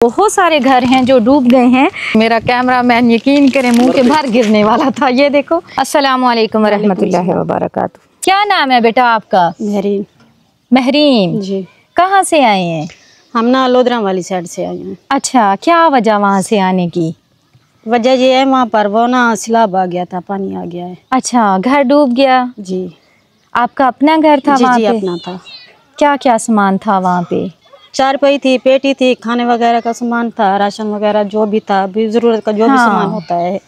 बहुत सारे घर हैं जो डूब गए हैं। मेरा कैमरामैन यकीन करें मुंह के भर गिरने वाला था। ये देखो। अस्सलाम वालेकुम रहमतुल्लाहि व बरकातहू। क्या नाम है बेटा आपका? महरीन। महरीन जी। कहाँ से आए हैं? हम ना लोधरा वाली साइड से आए हैं। अच्छा, क्या वजह वहाँ से आने की? वजह ये है वहाँ पर वो ना सैलाब आ गया था, पानी आ गया है। अच्छा, घर डूब गया? जी। आपका अपना घर था? जी वहाँ जी पे अपना था। क्या क्या सामान था वहाँ पे? चारपाई थी, पेटी थी, खाने वगैरह का सामान था, राशन वगैरह जो भी था, भी जरूरत का जो भी सामान होता है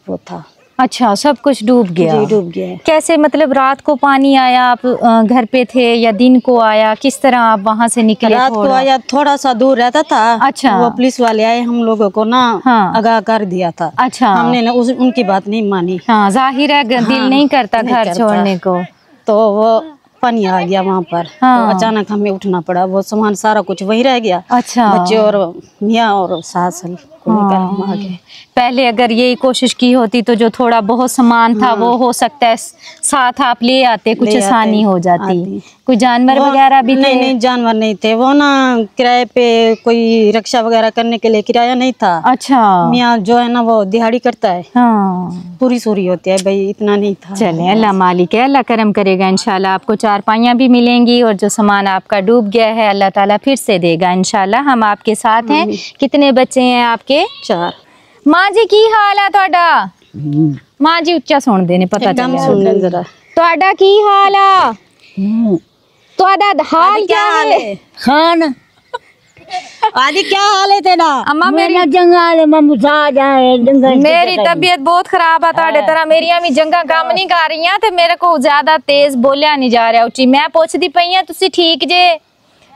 वो था। अच्छा, सब कुछ डूब गया? जी डूब गया है। कैसे, मतलब रात को पानी आया, आप घर पे थे या दिन को आया? किस तरह आप वहाँ से निकले? रात को आया, थोड़ा सा दूर रहता था। अच्छा। वो पुलिस वाले आए, हम लोगों को ना आगाह कर दिया था। अच्छा। हमने ना उनकी बात नहीं मानी। हाँ, जाहिर है दिल नहीं करता घर छोड़ने को। तो वो पानी आ गया वहाँ पर। तो अचानक हमें उठना पड़ा, वो सामान सारा कुछ वहीं रह गया। अच्छा। बच्चे और मियाँ और सास को लेकर हम आ गए। पहले अगर यही कोशिश की होती तो जो थोड़ा बहुत सामान था वो हो सकता है साथ आप ले आते, कुछ आसानी हो जाती। कोई जानवर वगैरह भी थे? नहीं, जानवर नहीं थे। वो ना किराए पे कोई रक्षा वगैरह करने के लिए किराया नहीं था। अच्छा। मियाँ जो है ना वो दिहाड़ी करता है। हाँ। पूरी सूरी होती है भाई, इतना नहीं था। चले, अल्लाह मालिक है, अल्लाह करम करेगा इंशाल्लाह। आपको चारपाइयाँ भी मिलेंगी और जो सामान आपका डूब गया है अल्लाह ताला फिर से देगा इंशाल्लाह। हम आपके साथ हैं। कितने बच्चे हैं आपके? 4। माँ जी की हाल है ਤੁਹਾਡਾ? माँ जी उच्चा सुन देने पता चल जरा। ਤੁਹਾਡਾ की हाल है? ਤੁਹਾਡਾ हाल क्या है? खान आदि क्या हाल है तेरा? अम्मा मेरी मेरी तबीयत बहुत खराब है। ਤੁਹਾਡੇ तरह मेरिया भी जंगा काम नहीं कर रही हैं ते मेरे को ज्यादा तेज बोलिया नहीं जा रहा उची। मैं पूछदी पई हां तुसी ठीक जे?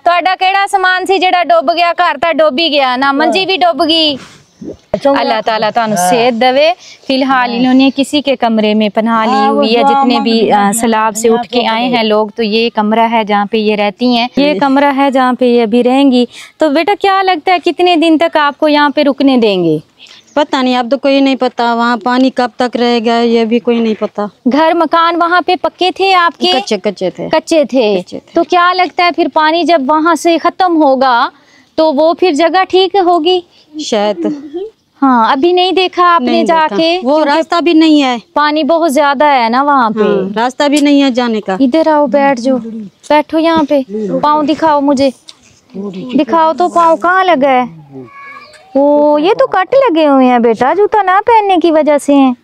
ਤੁਹਾਡਾ ਕਿਹੜਾ समान सी जेड़ा डुब गया? घर तां डुब ही गया ना, मंजी भी डुब गई। अल्लाह ताला तानु सेहत देवे। फिलहाल इन्होंने किसी के कमरे में पनाह ली हुई है। जितने भी सैलाब से उठ के आए हैं लोग, तो ये कमरा है जहाँ पे ये रहती हैं, ये कमरा है जहाँ पे ये अभी रहेंगी। तो बेटा क्या लगता है कितने दिन तक आपको यहाँ पे रुकने देंगे? पता नहीं, अब तो कोई नहीं पता। वहाँ पानी कब तक रहेगा ये भी कोई नहीं पता। घर मकान वहाँ पे पक्के थे आपके? कच्चे थे। कच्चे थे। तो क्या लगता है फिर पानी जब वहाँ से खत्म होगा तो वो फिर जगह ठीक होगी शायद। हाँ, अभी नहीं देखा आपने नहीं जाके? वो रास्ता भी नहीं है, पानी बहुत ज्यादा है ना वहाँ पे। रास्ता भी नहीं है जाने का। इधर आओ, बैठ जाओ, बैठो यहाँ पे। पाँव दिखाओ मुझे, दिखाओ तो पाँव कहाँ लगा है? ओ, ये तो कट लगे हुए हैं बेटा, जूता ना पहनने की वजह से हैं।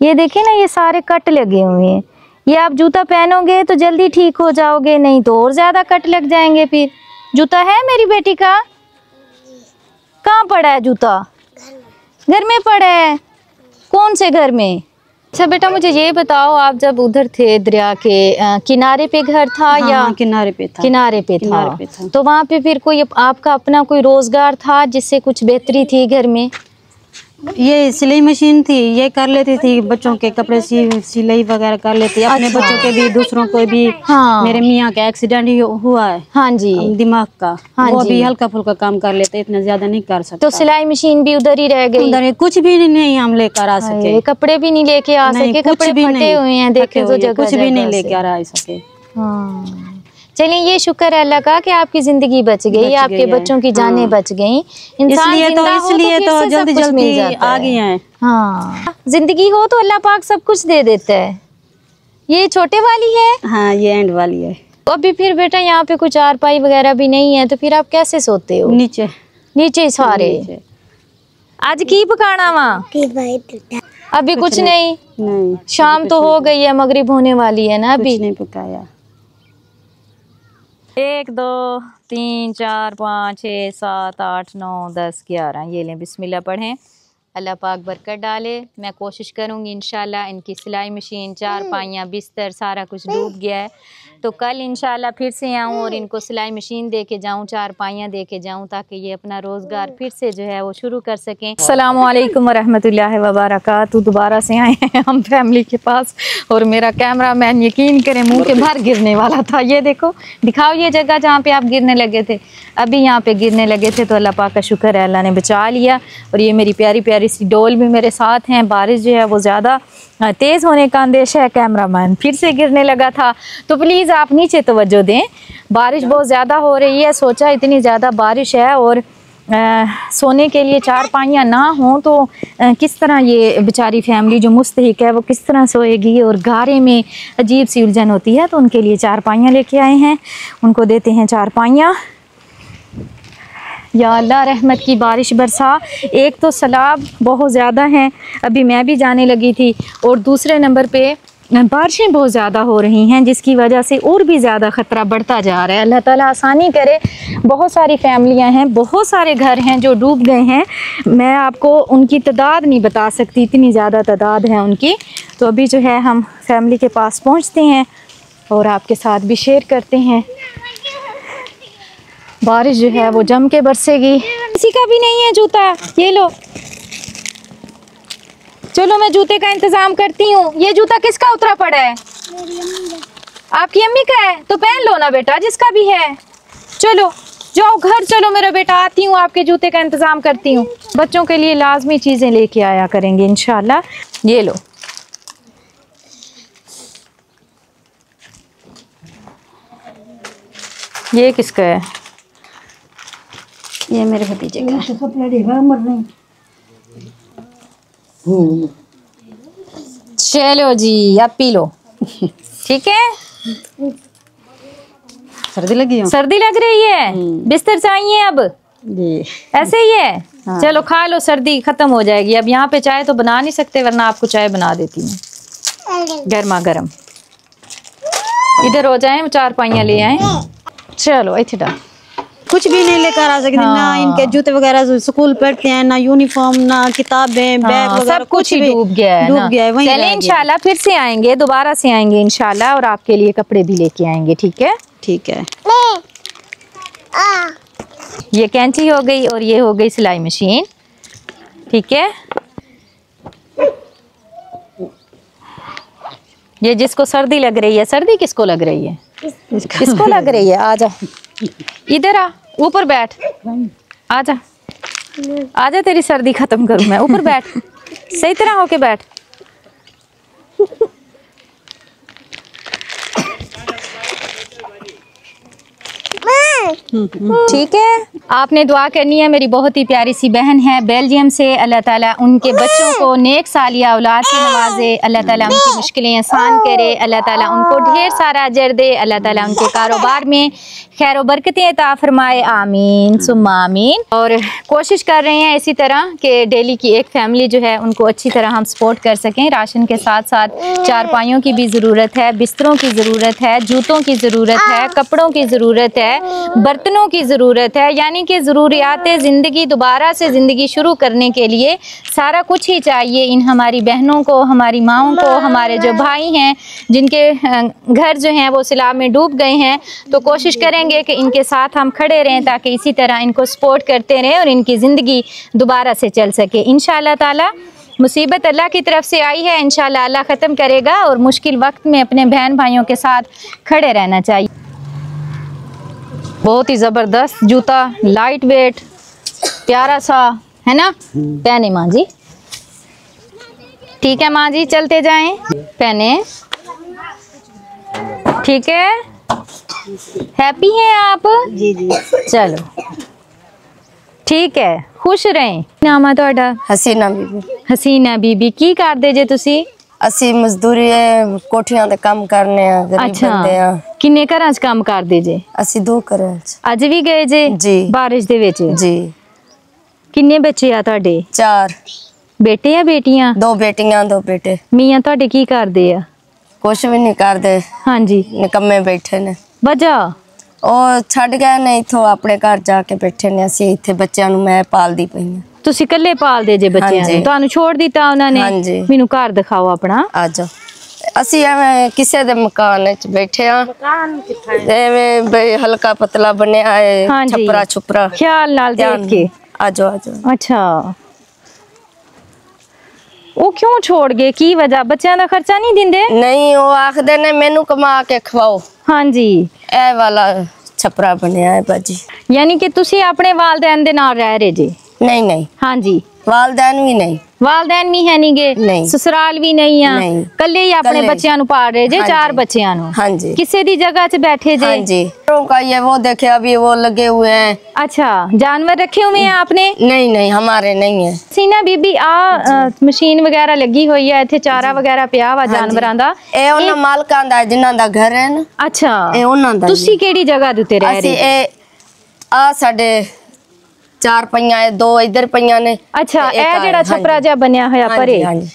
ये देखिए ना, ये सारे कट लगे हुए हैं। ये आप जूता पहनोगे तो जल्दी ठीक हो जाओगे, नहीं तो और ज्यादा कट लग जाएंगे फिर। जूता है मेरी बेटी का? कहाँ पड़ा है जूता? घर में पड़ा है। कौन से घर में? अच्छा बेटा मुझे ये बताओ, आप जब उधर थे दरिया के किनारे पे घर था? या किनारे पे था? किनारे पे था। तो वहाँ पे फिर कोई आपका अपना कोई रोजगार था जिससे कुछ बेहतरी थी घर में? ये सिलाई मशीन थी, ये कर लेती थी। बच्चों के कपड़े सिलाई वगैरह कर लेती, अपने बच्चों के भी, दूसरों को भी। हाँ। मेरे मियाँ का एक्सीडेंट ही हुआ है। हाँ जी। दिमाग का। हाँ, वो भी हल्का फुल्का काम कर लेते, इतना ज्यादा नहीं कर सकते। तो सिलाई मशीन भी उधर ही रह गई? उधर कुछ भी नहीं हम लेकर आ सके। कपड़े भी नहीं लेके आ सके? कपड़े फटे हुए हैं, देखे तो जगह कुछ भी नहीं लेके आ सके। हाँ, चलिए ये शुक्र है अल्लाह का कि आपकी जिंदगी बच गई, आपके बच्चों की जानें बच गई। इंसान इसलिए तो जल्दी जल्दी आ गए हैं। हाँ, जिंदगी हो तो अल्लाह पाक सब कुछ दे देता है। ये छोटे वाली है? हाँ, ये एंड वाली है। अभी फिर बेटा यहाँ पे कुछ चारपाई वगैरह भी नहीं है, तो फिर आप कैसे सोते हो? नीचे। नीचे सारे? आज की पकाना वहाँ? अभी कुछ नहीं। शाम तो हो गई है, मगरिब होने वाली है ना अभी? नहीं पकाया। 1 2 3 4 5 6 7 8 9 10 11 ये लें, बिस्मिल्लाह पढ़ें। अल्लाह पाक बरकत डाले। मैं कोशिश करूँगी इंशाल्लाह। इनकी सिलाई मशीन, चारपाइयाँ, बिस्तर सारा कुछ डूब गया है, तो कल इंशाल्लाह फिर से आऊँ और इनको सिलाई मशीन दे के जाऊँ, चारपाइयाँ दे के जाऊँ, ताकि ये अपना रोज़गार फिर से जो है वो शुरू कर सकें। अस्सलाम वालेकुम रहमतुल्लाहि व बरकातहू। दोबारा से आए हैं हम फैमिली के पास और मेरा कैमरामैन यकीन करें मुँह के भर गिरने वाला था। ये देखो, दिखाओ ये जगह जहाँ पे आप गिरने लगे थे। अभी यहाँ पे गिरने लगे थे तो अल्लाह पाक का शुक्र है, अल्लाह ने बचा लिया। और ये मेरी प्यारी प्यारी सी डोल भी मेरे साथ हैं। बारिश जो है वो ज़्यादा तेज़ होने का अंदेशा है। कैमरामैन फिर से गिरने लगा था, तो प्लीज़ आप नीचे तवज्जो दें। बारिश बहुत ज़्यादा हो रही है। सोचा इतनी ज़्यादा बारिश है और सोने के लिए चारपाइयाँ ना हों तो किस तरह ये बेचारी फैमिली जो मुस्तहिक है वो किस तरह सोएगी, और गारे में अजीब सी उलझन होती है। तो उनके लिए चारपाइयाँ लेके आए हैं, उनको देते हैं चारपाइयाँ। या अल्लाह रहमत की बारिश बरसा। एक तो सैलाब बहुत ज़्यादा हैं, अभी मैं भी जाने लगी थी, और दूसरे नंबर पे बारिशें बहुत ज़्यादा हो रही हैं जिसकी वजह से और भी ज़्यादा ख़तरा बढ़ता जा रहा है। अल्लाह ताला आसानी करे। बहुत सारी फैमिलियां हैं, बहुत सारे घर हैं जो डूब गए हैं। मैं आपको उनकी तादाद नहीं बता सकती, इतनी ज़्यादा तादाद है उनकी। तो अभी जो है हम फैमिली के पास पहुंचते हैं और आपके साथ भी शेयर करते हैं। बारिश जो है वो जम के बरसेगी। किसी का भी नहीं है जूता, ये लो। चलो मैं जूते का इंतजाम करती हूँ। ये जूता किसका उतरा पड़ा है? आपकी अम्मी का है? तो पहन लो ना बेटा, जिसका भी है। चलो जाओ घर, चलो मेरा बेटा, आती हूँ, आपके जूते का इंतजाम करती हूँ। बच्चों के लिए लाजमी चीज़ें लेके आया करेंगे इंशाल्लाह। ये लो। ये किसका है? ये मेरे भतीजे का है। चलो जी, अब पी लो। ठीक है। सर्दी लगी हो? सर्दी लग रही है, बिस्तर चाहिए अब जी। ऐसे ही है। हाँ। चलो खा लो, सर्दी खत्म हो जाएगी। अब यहाँ पे चाय तो बना नहीं सकते, वरना आपको चाय बना देती हूँ गर्मा गर्म। इधर हो जाए, चारपाइयाँ ले आए। चलो इधर कुछ भी नहीं लेकर आ सकते। हाँ। ना इनके जूते वगैरह स्कूल पढ़ते हैं, ना यूनिफॉर्म, ना किताबें, बैग वगैरह, सब कुछ ही डूब गया है। डूब गया है। वहीं चले इंशाल्लाह फिर से आएंगे, दोबारा से आएंगे इंशाल्लाह, और आपके लिए कपड़े भी लेके आएंगे। ठीक है? ठीक है। ये कैंची हो गई और ये हो गई सिलाई मशीन। ठीक है। ये जिसको सर्दी लग रही है, सर्दी किसको लग रही है? किसको लग रही है? आ जा, इधर आ, ऊपर बैठ। आजा आजा, तेरी सर्दी खत्म करूं मैं। ऊपर बैठ, सही तरह होके बैठ। ठीक है। आपने दुआ करनी है। मेरी बहुत ही प्यारी सी बहन है बेल्जियम से। अल्लाह ताला उनके बच्चों को नेक सालिया औलाद से नवाजे। अल्लाह ताला उनकी मुश्किलें आसान करे। अल्लाह ताला उनको ढेर सारा अजर दे। अल्लाह ताला उनके कारोबार में खैर व बरकतें अता फरमाए। आमीन सुम्मा आमीन। और कोशिश कर रहे हैं इसी तरह कि डेली की एक फैमिली जो है उनको अच्छी तरह हम सपोर्ट कर सकें। राशन के साथ साथ चारपाइयों की भी ज़रूरत है, बिस्तरों की ज़रूरत है, जूतों की ज़रूरत है, कपड़ों की ज़रूरत है, बर्तनों की ज़रूरत है। यानी कि ज़रूरियात ज़िंदगी, दोबारा से ज़िंदगी शुरू करने के लिए सारा कुछ ही चाहिए इन हमारी बहनों को, हमारी माओं को, हमारे जो भाई हैं जिनके घर जो हैं वो सैलाब में डूब गए हैं। तो कोशिश करेंगे कि इनके साथ हम खड़े रहें ताकि इसी तरह इनको सपोर्ट करते रहें और इनकी ज़िंदगी दोबारा से चल सके। इंशाअल्लाह ताला मुसीबत अल्लाह की तरफ से आई है, इंशाअल्लाह अल्लाह ख़त्म करेगा। और मुश्किल वक्त में अपने बहन भाइयों के साथ खड़े रहना चाहिए। बहुत ही ज़बरदस्त जूता, लाइट वेट, प्यारा सा है ना। पहने माँ जी। ठीक है माँ जी, चलते जाएं। पहने। ठीक है। हैप्पी हैं आप? जी जी। चलो ठीक है, खुश रहें। नाम है ਤੁਹਾਡਾ? हसीना बीबी। हसीना बीबी। की ਕਰਦੇ ਜੇ ਤੁਸੀਂ? ਅਸੀਂ ਮਜ਼ਦੂਰੀ ਕੋਠੀਆਂ ਤੇ ਕੰਮ ਕਰਨੇ ਆ, ਗਰੀਬ ਬੰਦੇ ਆ। ਕਿੰਨੇ ਘਰਾਂ 'ਚ ਕੰਮ ਕਰਦੇ ਜੇ? ਅਸੀਂ 2 ਘਰਾਂ 'ਚ। ਅੱਜ ਵੀ ਗਏ ਜੇ? ਜੀ। ਬਾਰਿਸ਼ ਦੇ ਵਿੱਚ? जी। ਕਿੰਨੇ ਬੱਚੇ ਆ ਤੁਹਾਡੇ? 4। ਬੇਟੇ ਆ ਬੇਟੀਆਂ? 2 बेटियां 2 बेटे। ਮੀਆਂ ਤੁਹਾਡੇ ਕੀ ਕਰਦੇ ਆ? ਕੁਛ ਵੀ ਨਹੀਂ ਕਰਦੇ, ਹਾਂਜੀ। ਨਿਕੰਮੇ ਬੈਠੇ ਨੇ। ਵਜ੍ਹਾ? ਉਹ ਛੱਡ ਗਏ ਨੇ ਇੱਥੋਂ, ਆਪਣੇ ਘਰ ਜਾ ਕੇ ਬੈਠੇ ਨੇ। ਅਸੀਂ ਇੱਥੇ ਬੱਚਿਆਂ ਨੂੰ ਮੈਂ ਪਾਲਦੀ ਪਈ ਹਾਂ। ਤੁਸੀਂ ਇਕੱਲੇ ਪਾਲਦੇ ਜੇ ਬੱਚਿਆਂ ਨੂੰ? ਹਾਂਜੀ। ਤੁਹਾਨੂੰ ਛੋੜ ਦਿੱਤਾ ਉਹਨਾਂ ਨੇ? ਹਾਂਜੀ। ਮੈਨੂੰ ਘਰ ਦਿਖਾਓ ਆਪਣਾ। ਆ ਜਾਓ। ਅਸੀਂ ਐਵੇਂ ਕਿਸੇ ਦੇ ਮਕਾਨ ਵਿੱਚ ਬੈਠੇ ਆ। ਐਵੇਂ ਬਈ ਹਲਕਾ ਪਤਲਾ ਬਣਿਆ ਹੈ, ਹਾਂਜੀ। ਛਪਰਾ ਛੁਪਰਾ। ਖਿਆਲ ਨਾਲ ਦੇਖ ਕੇ। ਆ ਜਾਓ ਆ ਜਾਓ। ਅੱਛਾ, ਉਹ ਕਿਉਂ ਛੋੜ ਗਏ? ਕੀ ਵਜ੍ਹਾ? ਬੱਚਿਆਂ ਦਾ ਖਰਚਾ ਨਹੀਂ ਦਿੰਦੇ? ਨਹੀਂ, ਉਹ ਆਖਦੇ ਨੇ ਮੈਨੂੰ ਕਮਾ ਕੇ ਖਵਾਓ। ਹਾਂਜੀ। ਇਹ ਵਾਲਾ ਛਪਰਾ ਬਣਿਆ ਹੈ ਬਾਜੀ। ਯਾਨੀ ਕਿ ਤੁਸੀਂ ਆਪਣੇ ਵਾਲਦੈਨ ਦੇ ਨਾਲ ਰਹਿ ਰਹੇ ਜੀ? ਨਹੀਂ ਨਹੀਂ, ਹਾਂਜੀ। ਵਾਲदैन भी नहीं। वालदैन भी है नहीं गे, नहीं। ससुराल भी नहीं आ, नहीं। कल्ले ही अपने कल्ले। बच्चों नु पाल रहे जे, हाँ 4 जी। बच्चों नु। हाँ जी। किसी दी जगह च बैठे जे? हाँ जी। का ये वो देखे अभी वो लगे हुए हैं। अच्छा, जानवर रखे हुए हैं आपने? नहीं नहीं, हमारे नहीं है। सीना बीबी आ मशीन वगैरह लगी हुई है, इत्थे चारा वगैरह पिया वा जानवरां दा? ਇਹ ਉਹਨਾਂ ਮਾਲਕਾਂ ਦਾ ਜਿਨ੍ਹਾਂ ਦਾ ਘਰ ਹੈ ਨਾ, अच्छा, ਇਹ ਉਹਨਾਂ ਦਾ। ਤੁਸੀਂ ਕਿਹੜੀ ਜਗ੍ਹਾ ਦੇ ਉੱਤੇ ਰਹਿ ਅਸੀਂ ਰਹੇ? ਇਹ ਆ ਸਾਡੇ 4 ਪਈਆਂ ਹੈ, 2 ਇੱਧਰ ਪਈਆਂ ਨੇ। ਅੱਛਾ, ਤੇ ਇੱਕ ਇਹ ਜਿਹੜਾ ਆ, ਹਾਂਜੀ। ਛਪਰਾ ਜਿਹਾ ਬਣਿਆ ਹੋਇਆ ਪਰੇ, ਹਾਂਜੀ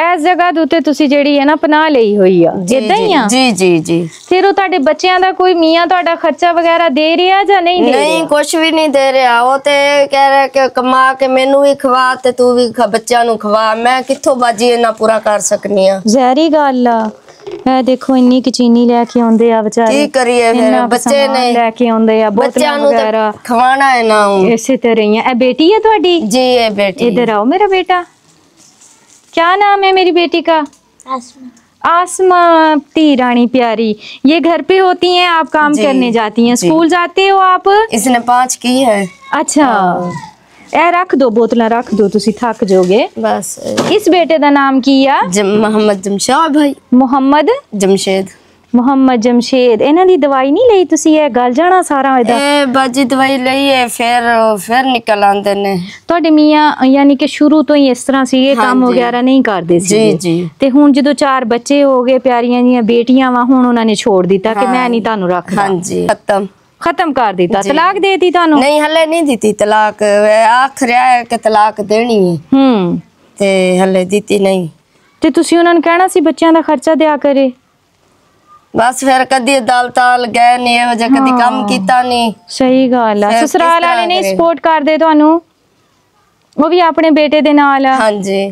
ਇਸ ਜਗ੍ਹਾ ਦੇ ਉੱਤੇ ਤੁਸੀਂ ਜਿਹੜੀ ਹੈ ਨਾ ਪਨਾਹ ਲਈ ਹੋਈ ਆ, ਇਦਾਂ ਹੀ ਆ? ਜੀ ਜੀ ਜੀ। ਫਿਰ ਉਹ ਤੁਹਾਡੇ ਬੱਚਿਆਂ ਦਾ ਕੋਈ ਮੀਆਂ ਤੁਹਾਡਾ ਖਰਚਾ ਵਗੈਰਾ ਦੇ ਰਿਹਾ ਜਾਂ ਨਹੀਂ ਦੇ ਨਹੀਂ, ਰਿਹਾ? ਕੁਛ ਵੀ ਨਹੀਂ ਦੇ ਰਿਹਾ। ਉਹ ਤੇ ਕਹਿ ਰਿਹਾ ਕਿ ਕਮਾ ਕੇ ਮੈਨੂੰ ਵੀ ਖਵਾ ਤੇ ਤੂੰ ਵੀ ਬੱਚਿਆਂ ਨੂੰ ਖਵਾ। ਮੈਂ ਕਿੱਥੋਂ ਬਾਜੀ ਇਹਨਾਂ ਪੂਰਾ ਕਰ ਸਕਨੀ ਆ? ਜ਼ਹਿਰੀ ਗੱਲ ਆ। ਇਹ ਦੇਖੋ ਇੰਨੀ ਕਿ ਚੀਨੀ ਲੈ ਕੇ ਆਉਂਦੇ ਆ ਵਿਚਾਰੇ, ਕੀ ਕਰੀਏ ਫਿਰ? ਇੰਨਾ ਕੁ ਬੱਚੇ ਸਮਾਨ ਨੇ ਲੈ ਕੇ ਆਉਂਦੇ ਆ, ਬੱਚਿਆਂ ਬੋਤਲਾਂ ਨੂੰ ਵਗੈਰਾ ਤਾਂ ਖਵਾਣਾ ਹੈ ਨਾ। ਇਸੇ ਤਰ੍ਹਾਂ ਹੀ ਆ। ਇਹ ਬੇਟੀ ਹੈ ਤੁਹਾਡੀ? जी ये बेटी। इधर आओ मेरा बेटा, क्या नाम है मेरी बेटी का? आसमा ती रानी प्यारी। ये घर पे होती हैं, आप काम जी, करने जाती हैं, जी। स्कूल जाते हो आप? इसने 5 की है। अच्छा, ए रख दो बोतल, रख दो, तुसी थक जाओगे। बस इस बेटे दा नाम की आ? मोहम्मद जमशेद भाई। मोहम्मद जमशेद। मोहम्मद जमशेद। इन्हां दी दवाई नहीं ਲਈ ਤੁਸੀਂ? ਇਹ ਗਲ ਜਾਣਾ ਸਾਰਾ ਇਹਦਾ। ए बाजी दवाई ਲਈ है, फिर निकल आंदे ने। ਤੁਹਾਡੇ ਮੀਆਂ ਯਾਨੀ ਕਿ ਸ਼ੁਰੂ ਤੋਂ ਹੀ ਇਸ ਤਰ੍ਹਾਂ ਸੀਗੇ, ਕੰਮ ਹਾਂਜੀ। ਵਗੈਰਾ ਨਹੀਂ ਕਰਦੇ ਸੀ? ਜੀ ਜੀ। ਤੇ ਹੁਣ ਜਦੋਂ 4 ਬੱਚੇ ਹੋ ਗਏ, ਪਿਆਰੀਆਂ ਜੀਆਂ ਬੇਟੀਆਂ ਵਾ, ਹੁਣ ਉਹਨਾਂ ਨੇ ਛੋੜ ਦਿੱਤਾ ਕਿ ਮੈਂ ਨਹੀਂ ਤੁਹਾਨੂੰ ਰੱਖਦਾ? हाँ जी, खत्म। खत्म कर दिता, जी। तलाक देती ਤੁਹਾਨੂੰ? नहीं हले नहीं दी तलाक। आख रहा है कि तलाक देनी है ते हले दी नहीं। ਤੇ ਤੁਸੀਂ ਉਹਨਾਂ ਨੂੰ ਕਹਿਣਾ ਸੀ ਬੱਚਿਆਂ ਦਾ ਖਰਚਾ ਦਿਆ ਕਰੇ। बस फिर कदी दाल ताल गए नहीं, ਇਹੋ ਜਿਹਾ ਕਦੀ ਕੰਮ ਕੀਤਾ ਨਹੀਂ। ਸਹੀ ਗੱਲ ਆ। ਫਿਰ ਕਿਸ ਸਸੁਰਾਲ ਤਰ੍ਹਾਂ ਵਾਲੇ ਨਹੀਂ ਕਰੇ? ਸਪੋਰਟ ਕਰਦੇ ਤੁਹਾਨੂੰ? ਉਹ ਵੀ ਆਪਣੇ ਬੇਟੇ ਦੇ ਨਾਲ ਆ? हाँ जी।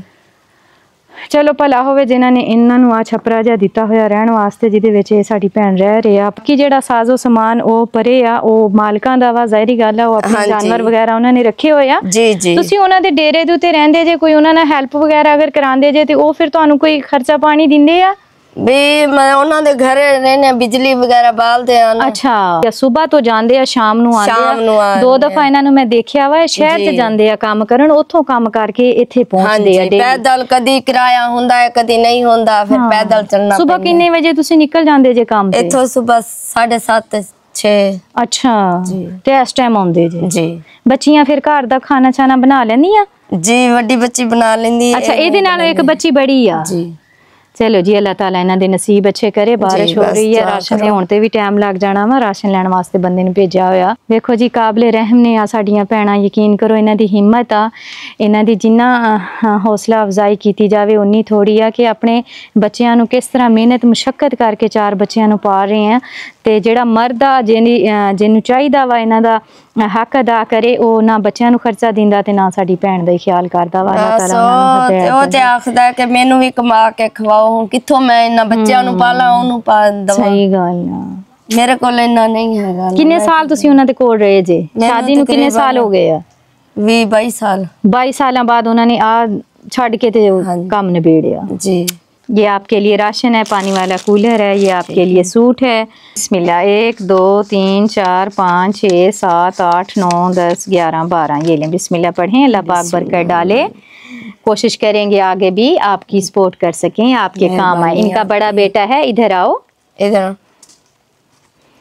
ਚਲੋ ਭਲਾ ਹੋਵੇ ਜਿਨ੍ਹਾਂ ਨੇ ਇਹਨਾਂ ਨੂੰ ਆ ਛਪਰਾ ਜਿਹਾ ਦਿੱਤਾ ਹੋਇਆ ਰਹਿਣ ਵਾਸਤੇ, ਜਿਹਦੇ ਵਿੱਚ ਇਹ ਸਾਡੀ ਭੈਣ ਰਹਿ ਰਹੀ ਆ। ਕਿ ਜਿਹੜਾ ਸਾਜ਼ੋ ਸਮਾਨ ਉਹ ਪਰੇ ਆ, ਉਹ ਮਾਲਕਾਂ ਦਾ ਵਾ, ਜ਼ਾਹਿਰੀ ਗੱਲ ਆ। ਉਹ ਆਪਣੇ ਹਾਂਜੀ। ਜਾਨਵਰ ਵਗੈਰਾ ਉਹਨਾਂ ਨੇ ਰੱਖੇ ਹੋਏ ਆ। जी जी। ਤੁਸੀਂ ਉਹਨਾਂ ਦੇ ਡੇਰੇ ਦੇ ਉੱਤੇ ਰਹਿੰਦੇ ਜੇ, ਕੋਈ ਉਹਨਾਂ ਨਾਲ ਹੈਲਪ ਵਗੈਰਾ ਅਗਰ ਕਰਾਉਂਦੇ ਜੇ, ਤੇ ਉਹ ਫਿਰ ਤੁਹਾਨੂੰ ਕੋਈ ਖਰਚਾ ਪਾਣੀ ਦਿੰਦੇ ਆ? ਵੀ ਮੈਂ ਉਹਨਾਂ ਦੇ ਘਰੇ ਰਹਿੰਦੇ, ਬਿਜਲੀ ਵਗੈਰਾ ਬਾਲਦੇ ਆ ਨਾ। ਅੱਛਾ, ਸਵੇਰ ਤੋਂ ਜਾਂਦੇ ਆ, ਸ਼ਾਮ ਨੂੰ ਆਉਂਦੇ ਸ਼ਾਮ ਨੂੰ ਆ। 2 ਦਫਾ ਇਹਨਾਂ ਨੂੰ ਮੈਂ ਦੇਖਿਆ ਵਾ, ਸ਼ਹਿਰ 'ਚ ਜੀ। ਜਾਂਦੇ ਆ ਕੰਮ ਕਰਨ, ਉੱਥੋਂ ਕੰਮ ਕਰਕੇ ਇੱਥੇ ਪਹੁੰਚਦੇ ਆ। ਹਾਂਜੀ, ਪੈਦਲ ਕਦੀ ਕਿਰਾਇਆ ਹੁੰਦਾ ਹੈ, ਕਦੀ ਨਹੀਂ ਹੁੰਦਾ, ਫਿਰ ਪੈਦਲ ਚੱਲਣਾ ਸਵੇਰ ਪੈਂਦਾ। ਕਿੰਨੇ ਵਜੇ ਤੁਸੀਂ ਨਿਕਲ ਜਾਂਦੇ ਜੇ ਕੰਮ ਤੇ? ਇੱਥੋਂ ਸਵੇਰ 7:30 6। ਅੱਛਾ, ਤੇ ਇਸ ਟਾਈਮ ਆਉਂਦੇ ਜੇ? ਜੀ ਬੱਚੀਆਂ ਫਿਰ ਘਰ ਦਾ ਖਾਣਾ ਛਾਣਾ ਬਣਾ ਲੈਂਦੀਆਂ? ਜੀ, ਵੱਡੀ ਬੱਚੀ ਬਣਾ ਲੈਂਦੀ ਹੈ। ਅੱਛਾ, ਇਹਦੇ ਨਾਲ ਇੱਕ ਬੱਚੀ ਬੜੀ ਆ? ਜੀ। ਚਲੋ ਜੀ, ਅੱਲਾਹ ਤਾਲਾ ਇਹਨਾਂ ਦੇ ਨਸੀਬ ਅੱਛੇ ਕਰੇ। ਬਾਰਿਸ਼ ਹੋ ਬਸ ਰਹੀ ਹੈ, ਦੁਆ ਰਾਸ਼ਨ ਕਰੋ। ਲਿਆਉਣ ਤੇ ਵੀ ਟਾਈਮ ਲੱਗ ਜਾਣਾ ਵਾ। ਰਾਸ਼ਨ ਲੈਣ ਵਾਸਤੇ ਬੰਦੇ ਨੂੰ ਭੇਜਿਆ ਹੋਇਆ। ਵੇਖੋ ਜੀ, ਕਾਬਲੇ ਰਹਿਮ ਨੇ ਆ ਸਾਡੀਆਂ ਭੈਣਾਂ। ਯਕੀਨ ਕਰੋ, ਇਹਨਾਂ ਦੀ ਹਿੰਮਤ ਆ। ਇਹਨਾਂ ਦੀ ਜਿੰਨਾ ਹੌਸਲਾ ਅਫਜ਼ਾਈ ਕੀਤੀ ਜਾਵੇ ਉਨੀ ਥੋੜੀ ਆ, ਕਿ ਆਪਣੇ ਬੱਚਿਆਂ ਨੂੰ ਕਿਸ ਤਰ੍ਹਾਂ ਮਿਹਨਤ ਮੁਸ਼ੱਕਤ ਕਰਕੇ 4 ਬੱਚਿਆਂ ਨੂੰ ਪਾਲ ਰਹੇ ਆ। ਤੇ ਜਿਹੜਾ ਮਰਦ ਆ, ਜਿਹਨੂੰ ਚਾਹੀਦਾ ਵਾ ਇਹਨਾਂ ਦਾ ਹੱਕ ਅਦਾ ਕਰੇ, ਉਹ ਨਾ ਬੱਚਿਆਂ ਨੂੰ ਖਰਚਾ ਦਿੰਦਾ ਤੇ ਨਾ ਸਾਡੀ ਭੈਣ ਦਾ ਹੀ ਖਿਆਲ ਕਰਦਾ ਵਾ। ਅੱਲਾਹ ਤਾਲਾ ਉਹਨਾਂ ਨੂੰ ਉਹ ਤੇ ਆਖਦਾ ਕਿ ਮੈਨੂੰ ਵੀ ਕਮਾ ਕੇ ਖਵਾਓ, ਕਿੱਥੋਂ ਮੈਂ ਇਹਨਾਂ ਬੱਚਿਆਂ ਨੂੰ ਪਾਲਾਂ, ਉਹਨੂੰ ਪਾ ਦਵਾਂ। ਸਹੀ ਗੱਲ ਆ। ਮੇਰੇ ਕੋਲ ਇੰਨਾ ਨਹੀਂ ਹੈਗਾ। ਕਿੰਨੇ ਸਾਲ ਤੁਸੀਂ ਉਹਨਾਂ ਦੇ ਕੋਲ ਰਹੇ ਜੇ? ਸ਼ਾਦੀ ਨੂੰ ਕਿੰਨੇ ਸਾਲ ਹੋ ਗਏ ਆ? 20-22 ਸਾਲ। 22 ਸਾਲਾਂ ਬਾਅਦ ਉਹਨਾਂ ਨੇ ਆ ਛੱਡ ਕੇ ਤੇ ਕੰਮ ਨਿਬੇੜਿਆ। जी। ये आपके लिए राशन है, पानी वाला कूलर है, ये आपके लिए सूट है। बिस्मिल्लाह। 1 2 3 4 5 6 7 8 9 10 11 12। ये लें, बिस्मिल्लाह पढ़ें। अल्लाह पाक बरकत डाले। कोशिश करेंगे आगे भी आपकी सपोर्ट कर सकें, आपके काम आए। इनका बड़ा बेटा है, इधर आओ। इधर।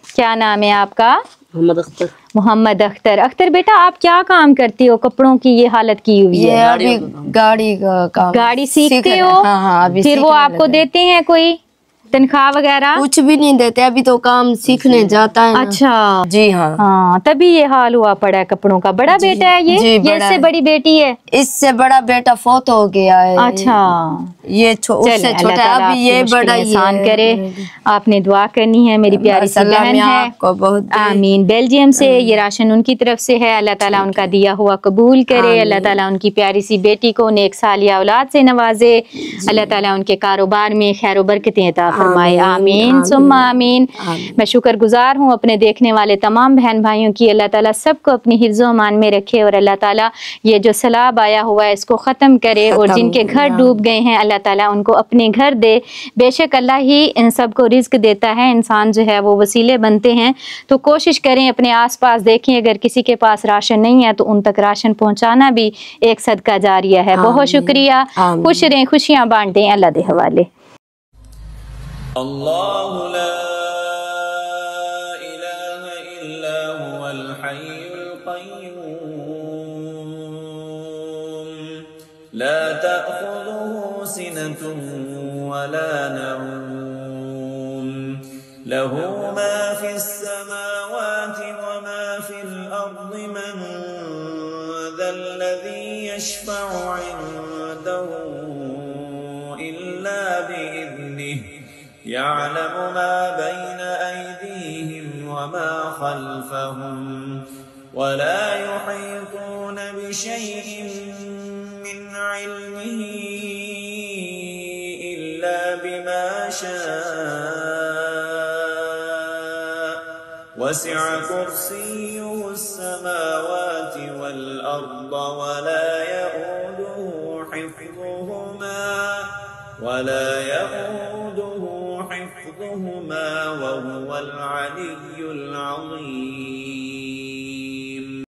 क्या नाम है आपका? मोहम्मद अख्तर। मोहम्मद अख्तर। अख्तर बेटा, आप क्या काम करती हो? कपड़ों की ये हालत की हुई ये है। अभी गाड़ी का काम। गाड़ी सीखते हो? हाँ हाँ, अभी फिर वो सीखने आपको लगे। देते हैं कोई तनख्वाह वगैरह? कुछ भी नहीं देते, अभी तो काम सीखने जाता है ना। अच्छा। जी हाँ। हाँ, तभी ये हाल हुआ पड़ा है कपड़ों का। बड़ा बेटा है ये? जी, ये बड़ा इससे है। बड़ी बेटी है? इससे बड़ा बेटा फोत हो गया है। अच्छा। ये उससे चलें, छोटा अल्लाह है, ताला अभी ये आपकी बड़ा मुश्किलें ही आसान है। करे। आपने दुआ करनी है, मेरी प्यारी सी अल्लाह बहन मियां है। आपको बहुत दे। आमीन। बेल्जियम से ये राशन उनकी तरफ से है। अल्लाह ताला उनका दिया हुआ कबूल करे। अल्लाह ताला उनकी प्यारी सी बेटी को नेक सालिया औलाद से नवाजे। अल्लाह ताला उनके कारोबार में खैर बरकतें अता फरमाए। आमीन सुम्मा आमीन। मैं शुक्रगुजार हूँ अपने देखने वाले तमाम बहन भाइयों की। अल्लाह ताला सबको अपनी हिफ्ज़ व अमान में रखे और अल्लाह ताला ये जो सैलाब आया हुआ है इसको ख़त्म करे और जिनके घर डूब गए हैं अल्लाह ताला उनको अपने घर दे। बेशक अल्लाह ही इन सबको रिज़्क देता है, इंसान जो है वो वसीले बनते हैं। तो कोशिश करें अपने आसपास देखें, अगर किसी के पास राशन नहीं है तो उन तक राशन पहुंचाना भी एक सदका जारिया है। बहुत शुक्रिया, खुश रहें, खुशियाँ बांटें। अल्लाह दे हवाले। अल्लाहु ला इलाहा इल्ला हुवल हय्युल क़य्यूम ला तअख़ुज़ुहु सिनतुन वला नऊम लहू मा फ़िस समावाति व मा फ़िल अर्ज़ि मन ज़ल्लज़ी यशफ़अु इन्दहु इल्ला बिइज़्निहि यअलमु मा बैन अयदीहिम व मा खल्फहुम वला युहीतून बिशैइन मिन इल्मिही इल्ला बिमा शाअ वसिअ कुर्सियुहु अस्समावाति वल अर्द वला यऊदुहु हिफ्ज़ुहुमा वहुवल अलिय्युल अज़ीम।